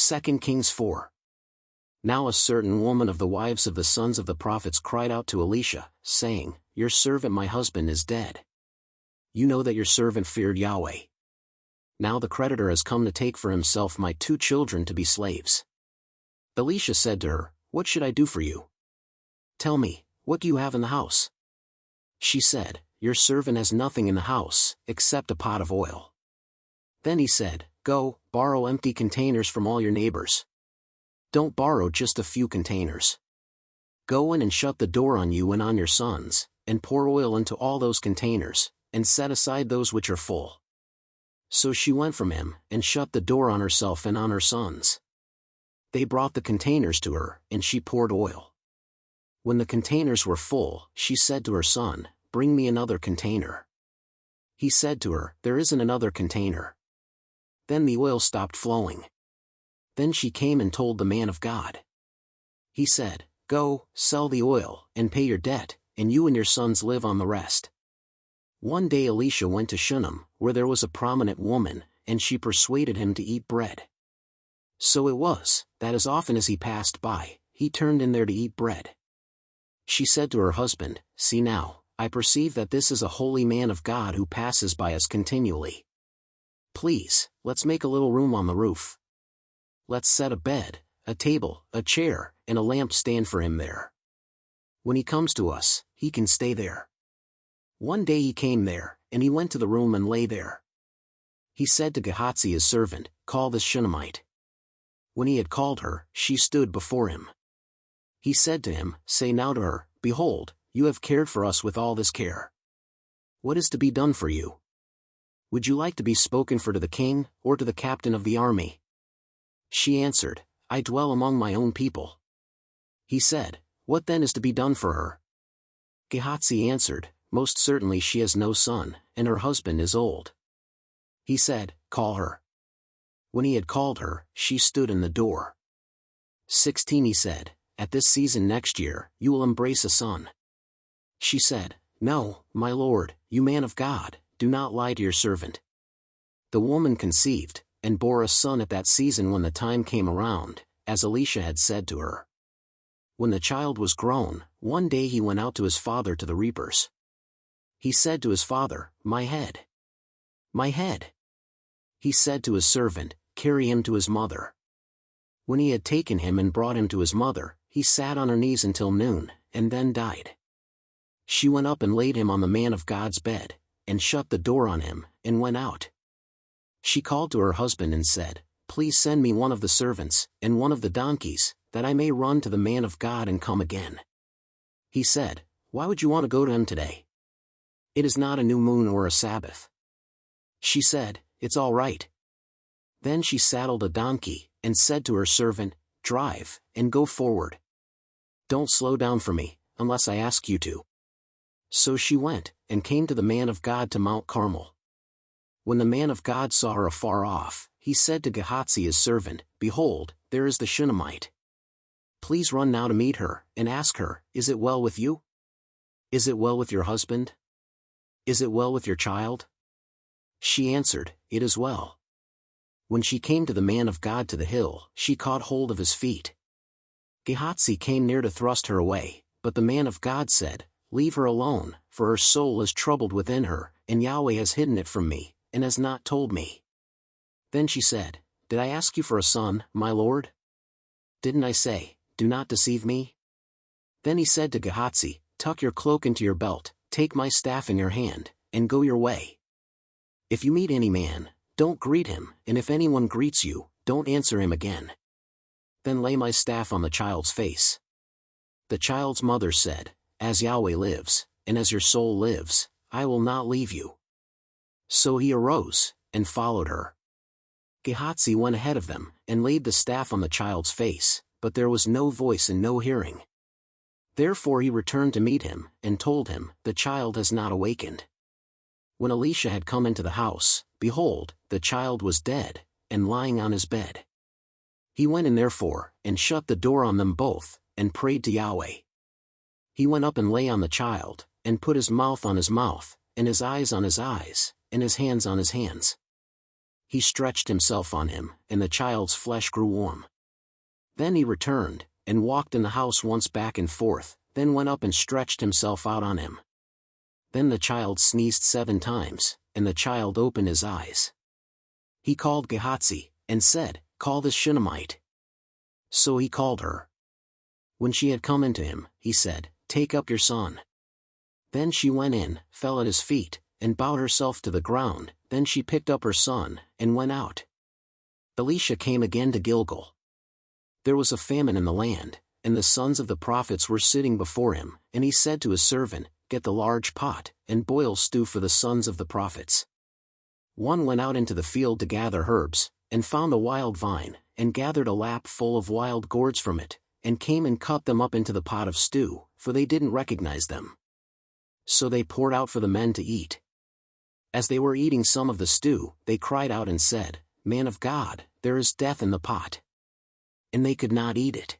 2 Kings 4. Now a certain woman of the wives of the sons of the prophets cried out to Elisha, saying, Your servant my husband is dead. You know that your servant feared Yahweh. Now the creditor has come to take for himself my 2 children to be slaves. Elisha said to her, What should I do for you? Tell me, what do you have in the house? She said, Your servant has nothing in the house, except a pot of oil. Then he said, Go, borrow empty containers from all your neighbors. Don't borrow just a few containers. Go in and shut the door on you and on your sons, and pour oil into all those containers, and set aside those which are full. So she went from him, and shut the door on herself and on her sons. They brought the containers to her, and she poured oil. When the containers were full, she said to her son, Bring me another container. He said to her, There isn't another container. Then the oil stopped flowing. Then she came and told the man of God. He said, Go, sell the oil, and pay your debt, and you and your sons live on the rest. One day Elisha went to Shunem, where there was a prominent woman, and she persuaded him to eat bread. So it was, that as often as he passed by, he turned in there to eat bread. She said to her husband, See now, I perceive that this is a holy man of God who passes by us continually. Please, let's make a little room on the roof. Let's set a bed, a table, a chair, and a lamp stand for him there. When he comes to us, he can stay there. One day he came there, and he went to the room and lay there. He said to Gehazi his servant, Call this Shunammite. When he had called her, she stood before him. He said to him, Say now to her, Behold, you have cared for us with all this care. What is to be done for you? Would you like to be spoken for to the king, or to the captain of the army? She answered, I dwell among my own people. He said, What then is to be done for her? Gehazi answered, Most certainly she has no son, and her husband is old. He said, Call her. When he had called her, she stood in the door. 16 He said, At this season next year, you will embrace a son. She said, No, my lord, you man of God, do not lie to your servant. The woman conceived, and bore a son at that season when the time came around, as Elisha had said to her. When the child was grown, one day he went out to his father to the reapers. He said to his father, My head. My head. He said to his servant, Carry him to his mother. When he had taken him and brought him to his mother, he sat on her knees until noon, and then died. She went up and laid him on the man of God's bed, and shut the door on him, and went out. She called to her husband and said, Please send me one of the servants, and one of the donkeys, that I may run to the man of God and come again. He said, Why would you want to go to him today? It is not a new moon or a Sabbath. She said, It's all right. Then she saddled a donkey, and said to her servant, Drive, and go forward. Don't slow down for me, unless I ask you to. So she went, and came to the man of God to Mount Carmel. When the man of God saw her afar off, he said to Gehazi his servant, Behold, there is the Shunammite. Please run now to meet her, and ask her, Is it well with you? Is it well with your husband? Is it well with your child? She answered, It is well. When she came to the man of God to the hill, she caught hold of his feet. Gehazi came near to thrust her away, but the man of God said, Leave her alone, for her soul is troubled within her, and Yahweh has hidden it from me, and has not told me. Then she said, Did I ask you for a son, my lord? Didn't I say, Do not deceive me? Then he said to Gehazi, Tuck your cloak into your belt, take my staff in your hand, and go your way. If you meet any man, don't greet him, and if anyone greets you, don't answer him again. Then lay my staff on the child's face. The child's mother said, As Yahweh lives, and as your soul lives, I will not leave you. So he arose, and followed her. Gehazi went ahead of them, and laid the staff on the child's face, but there was no voice and no hearing. Therefore he returned to meet him, and told him, The child has not awakened. When Elisha had come into the house, behold, the child was dead, and lying on his bed. He went in therefore, and shut the door on them both, and prayed to Yahweh. He went up and lay on the child, and put his mouth on his mouth, and his eyes on his eyes, and his hands on his hands. he stretched himself on him, and the child's flesh grew warm. Then he returned, and walked in the house once back and forth, then went up and stretched himself out on him. Then the child sneezed 7 times, and the child opened his eyes. He called Gehazi, and said, "Call this Shunammite." So he called her. When she had come into him, he said, "Take up your son." Then she went in, fell at his feet, and bowed herself to the ground. Then she picked up her son, and went out. Elisha came again to Gilgal. There was a famine in the land, and the sons of the prophets were sitting before him, and he said to his servant, "Get the large pot, and boil stew for the sons of the prophets." One went out into the field to gather herbs, and found a wild vine, and gathered a lap full of wild gourds from it, and came and cut them up into the pot of stew, for they didn't recognize them. So they poured out for the men to eat. As they were eating some of the stew, they cried out and said, "Man of God, there is death in the pot." And they could not eat it.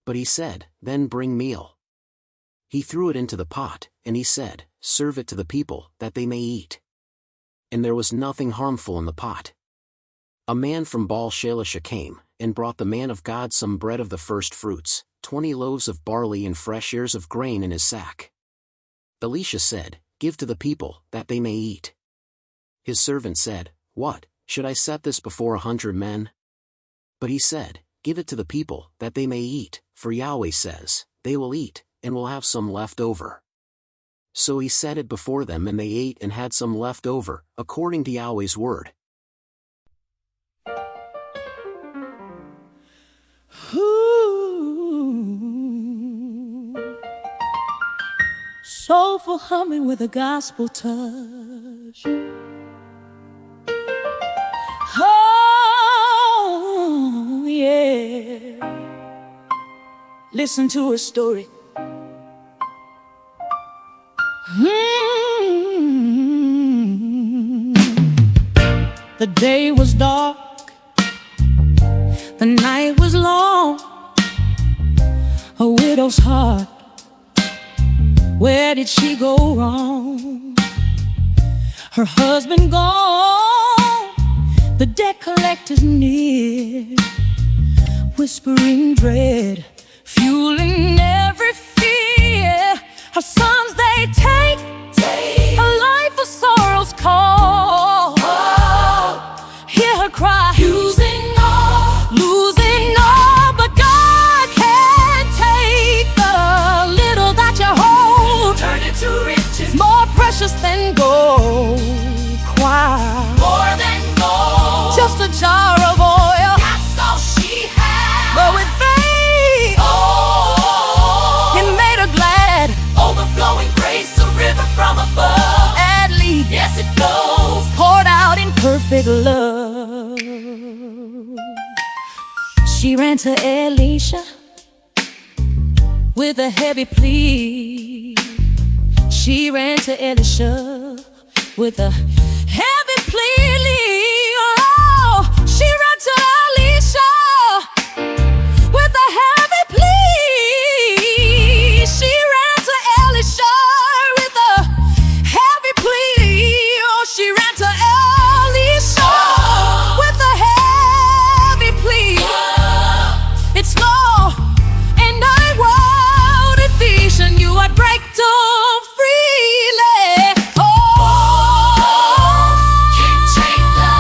But he said, "Then bring meal." He threw it into the pot, and he said, "Serve it to the people, that they may eat." And there was nothing harmful in the pot. A man from Baal-Shalisha came, and brought the man of God some bread of the first fruits, 20 loaves of barley and fresh ears of grain in his sack. Elisha said, "Give to the people, that they may eat." His servant said, "What, should I set this before 100 men?" But he said, "Give it to the people, that they may eat, for Yahweh says, they will eat, and will have some left over." So he set it before them, and they ate and had some left over, according to Yahweh's word. Soulful humming with a gospel touch. Oh, yeah. Listen to her story. The day was dark, the night was long. A widow's heart, where did she go wrong? Her husband gone, the debt collector's near, whispering dread, fueling every fear. Her sons they take a life of sorrow's call. Hear her cry, losing all, but God can take the little that you hold, turn it to riches, more precious than gold. Choir, more than gold, just a jar of oil, that's all she had. But with faith, He made her glad. Overflowing grace, a river from above, at least, yes it flows, poured out in perfect love. She ran to Elisha with a heavy plea. She ran to Elisha with a heavy plea. Oh, she ran to Elisha with a heavy plea. She ran to Elisha with a heavy plea. Oh, she ran to Elisha with a heavy plea. It's law, and I want a vision. You are breakthrough freely. Oh, can't take the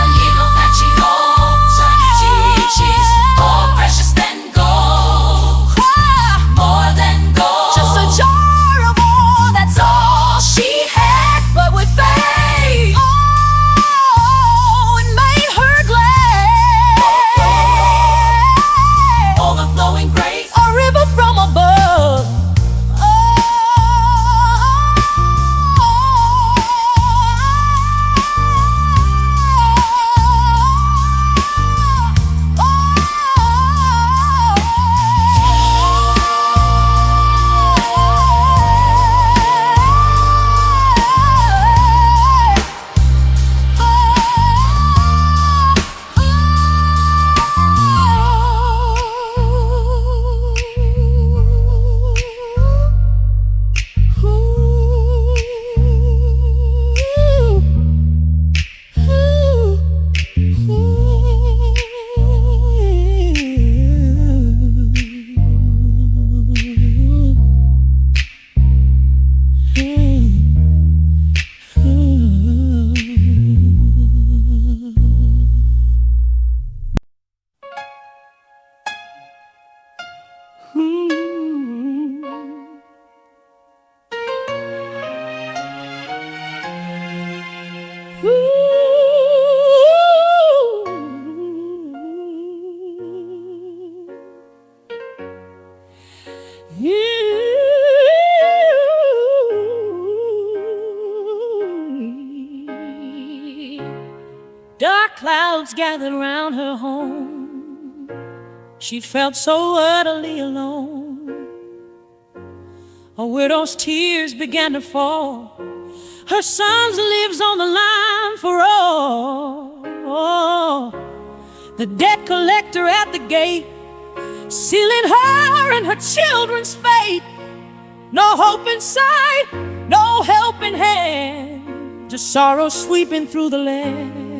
Dark clouds gathered around her home. She felt so utterly alone. A widow's tears began to fall. Her son's lives on the line for all. The debt collector at the gate, sealing her and her children's fate. No hope in sight, no help in hand, just sorrow sweeping through the land.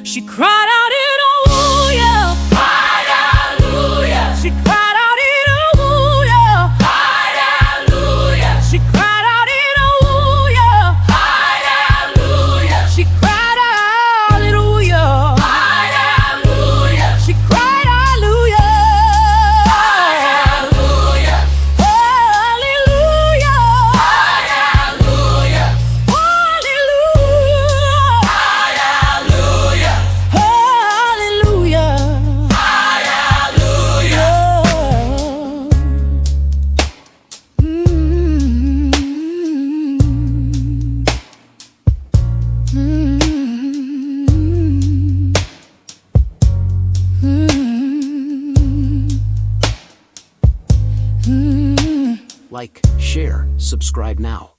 She cried out in hallelujah, cried hallelujah. She cried out in hallelujah, cried hallelujah. She cried out in hallelujah, cried hallelujah. She cried hallelujah, cried hallelujah. She cried hallelujah, hallelujah, hallelujah, hallelujah, hallelujah, hallelujah, hallelujah. Like, share, subscribe now.